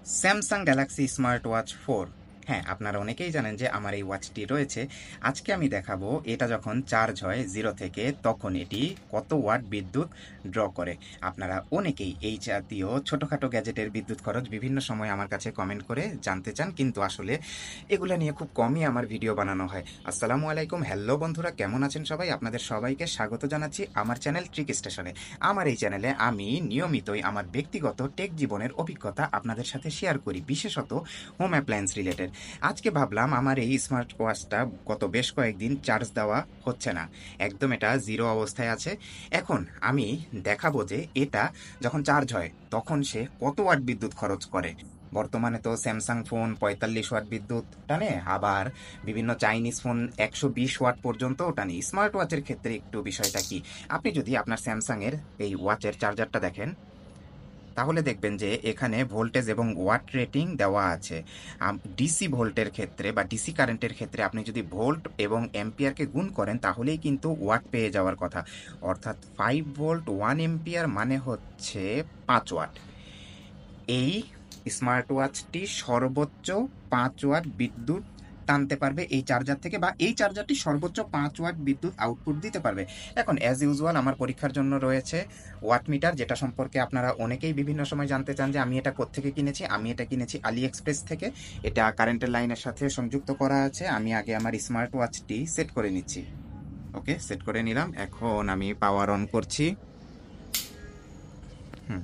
Samsung Galaxy smart watch 4। হ্যাঁ, আপনারা অনেকেই জানেন যে আমার এই ওয়াচটি রয়েছে। আজকে আমি দেখাবো এটা যখন চার্জ হয় 0 থেকে তখন এটি কত ওয়াট বিদ্যুৎ ড্র করে। আপনারা অনেকেই এই জাতীয় ছোটোখাটো গ্যাজেটের বিদ্যুৎ খরচ বিভিন্ন সময় আমার কাছে কমেন্ট করে জানতে চান, কিন্তু আসলে এগুলো নিয়ে খুব কমই আমার ভিডিও বানানো হয়। আসসালামু আলাইকুম, হ্যালো বন্ধুরা, কেমন আছেন সবাই? আপনাদের সবাইকে স্বাগত জানাচ্ছি আমার চ্যানেল ট্রিক স্টেশনে। আমার এই চ্যানেলে আমি নিয়মিতই আমার ব্যক্তিগত টেক জীবনের অভিজ্ঞতা আপনাদের সাথে শেয়ার করি, বিশেষত হোম অ্যাপ্লায়েন্স রিলেটেড। আজকে ভাবলাম আমার এই স্মার্ট ওয়াচটা গত বেশ কয়েকদিন চার্জ দেওয়া হচ্ছে না, একদম এটা জিরো অবস্থায় আছে। এখন আমি দেখাবো যে এটা যখন চার্জ হয় তখন সে কত ওয়াট বিদ্যুৎ খরচ করে। বর্তমানে তো স্যামসাং ফোন 45 ওয়াট বিদ্যুৎ টানে, আবার বিভিন্ন চাইনিজ ফোন 120 ওয়াট পর্যন্তও টানে। স্মার্ট ওয়াচের ক্ষেত্রে একটু বিষয়টা কি, আপনি যদি আপনার স্যামসাংয়ের এই ওয়াচের চার্জারটা দেখেন তাহলে দেখবেন যে এখানে ভোল্টেজ এবং ওয়াট রেটিং দেওয়া আছে। ডিসি ভোল্টের ক্ষেত্রে বা ডিসি কারেন্টের ক্ষেত্রে আপনি যদি ভোল্ট এবং অ্যাম্পিয়ারকে গুণ করেন তাহলেই কিন্তু ওয়াট পেয়ে যাওয়ার কথা। অর্থাৎ 5 ভোল্ট 1 অ্যাম্পিয়ার মানে হচ্ছে 5 ওয়াট। এই স্মার্ট ওয়াচটি সর্বোচ্চ 5 ওয়াট বিদ্যুৎ টানতে পারবে এই চার্জার থেকে, বা এই চার্জারটি সর্বোচ্চ 5 ওয়াট বিদ্যুৎ আউটপুট দিতে পারবে। এখন অ্যাজ ইউজুয়াল আমার পরীক্ষার জন্য রয়েছে ওয়াট মিটার, যেটা সম্পর্কে আপনারা অনেকেই বিভিন্ন সময় জানতে চান যে আমি এটা কোত্থেকে কিনেছি। আমি এটা কিনেছি আলি এক্সপ্রেস থেকে। এটা কারেন্টের লাইনের সাথে সংযুক্ত করা আছে। আমি আগে আমার স্মার্ট ওয়াচটি সেট করে নিচ্ছি। ওকে, সেট করে নিলাম। এখন আমি পাওয়ার অন করছি। হুম,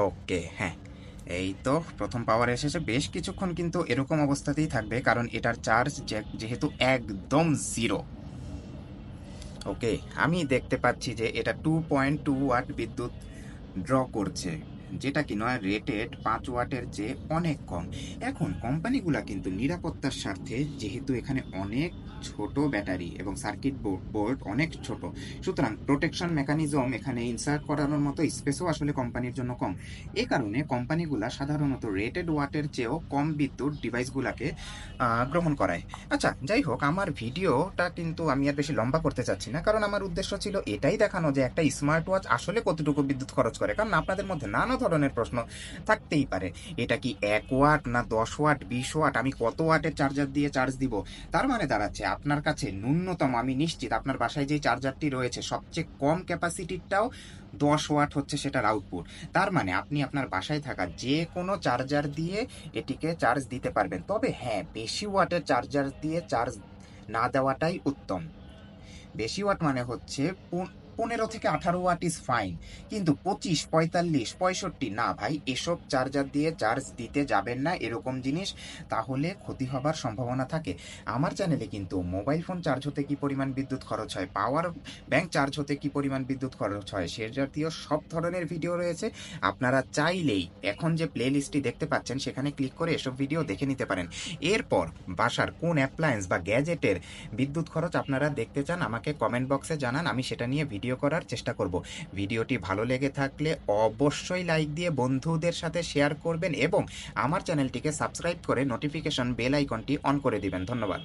ওকে, হ্যাঁ, এই তো প্রথম পাওয়ার এসেছে। বেশ কিছুক্ষণ কিন্তু এরকম অবস্থাতেই থাকবে, কারণ এটার চার্জ যেহেতু একদম জিরো। ওকে, আমি দেখতে পাচ্ছি যে এটা 2.2 ওয়াট বিদ্যুৎ ড্র করছে, যেটা কিনা রেটেড 5 ওয়াটের চেয়ে অনেক কম। এখন কোম্পানিগুলা কিন্তু নিরাপত্তার স্বার্থে, যেহেতু এখানে অনেক ছোট ব্যাটারি এবং সার্কিট বোর্ড অনেক ছোট, সুতরাং প্রোটেকশন মেকানিজম এখানে ইনসার্ট করানোর মতো স্পেসও আসলে কোম্পানির জন্য কম। এ কারণে কোম্পানিগুলা সাধারণত রেটেড ওয়াটের চেয়েও কম বিদ্যুৎ ডিভাইসগুলাকে গ্রহণ করায়। আচ্ছা, যাই হোক, আমার ভিডিওটা কিন্তু আমি আর বেশি লম্বা করতে চাচ্ছি না, কারণ আমার উদ্দেশ্য ছিল এটাই দেখানো যে একটা স্মার্ট ওয়াচ আসলে কতটুকু বিদ্যুৎ খরচ করে। কারণ আপনাদের মধ্যে নানা ধরনের প্রশ্ন থাকতেই পারে, এটা কি 1 ওয়াট না 10 ওয়াট 20 ওয়াট, আমি কত ওয়াটের চার্জার দিয়ে চার্জ দিব। তার মানে দাঁড়াচ্ছে আপনার কাছে ন্যূনতম, আমি নিশ্চিত আপনার বাসায় যে চার্জারটি রয়েছে সবচেয়ে কম ক্যাপাসিটিটাও 10 ওয়াট হচ্ছে সেটার আউটপুট। তার মানে আপনি আপনার বাসায় থাকা যে কোনো চার্জার দিয়ে এটিকে চার্জ দিতে পারবেন। তবে হ্যাঁ, বেশি ওয়াটের চার্জার দিয়ে চার্জ না দেওয়াটাই উত্তম। বেশি ওয়াট মানে হচ্ছে 15 থেকে 18 ওয়াট ইজ ফাইন, কিন্তু 25, 45, 65 না ভাই, এসব চার্জার দিয়ে চার্জ দিতে যাবেন না এরকম জিনিস, তাহলে ক্ষতি হবার সম্ভাবনা থাকে। আমার চ্যানেলে কিন্তু মোবাইল ফোন চার্জ হতে কি পরিমাণ বিদ্যুৎ খরচ হয়, পাওয়ার ব্যাংক চার্জ হতে কি পরিমাণ বিদ্যুৎ খরচ হয়, সে জাতীয় সব ধরনের ভিডিও রয়েছে। আপনারা চাইলেই এখন যে প্লে লিস্টটি দেখতে পাচ্ছেন সেখানে ক্লিক করে এসব ভিডিও দেখে নিতে পারেন। এরপর বাসার কোন অ্যাপ্লায়েন্স বা গ্যাজেটের বিদ্যুৎ খরচ আপনারা দেখতে চান আমাকে কমেন্ট বক্সে জানান, আমি সেটা নিয়ে ভিডিও করার চেষ্টা করব। ভিডিওটি ভালো লেগে থাকলে অবশ্যই লাইক দিয়ে বন্ধুদের সাথে শেয়ার করবেন এবং আমার চ্যানেলটিকে সাবস্ক্রাইব করে নোটিফিকেশন বেল আইকনটি অন করে দিবেন। ধন্যবাদ।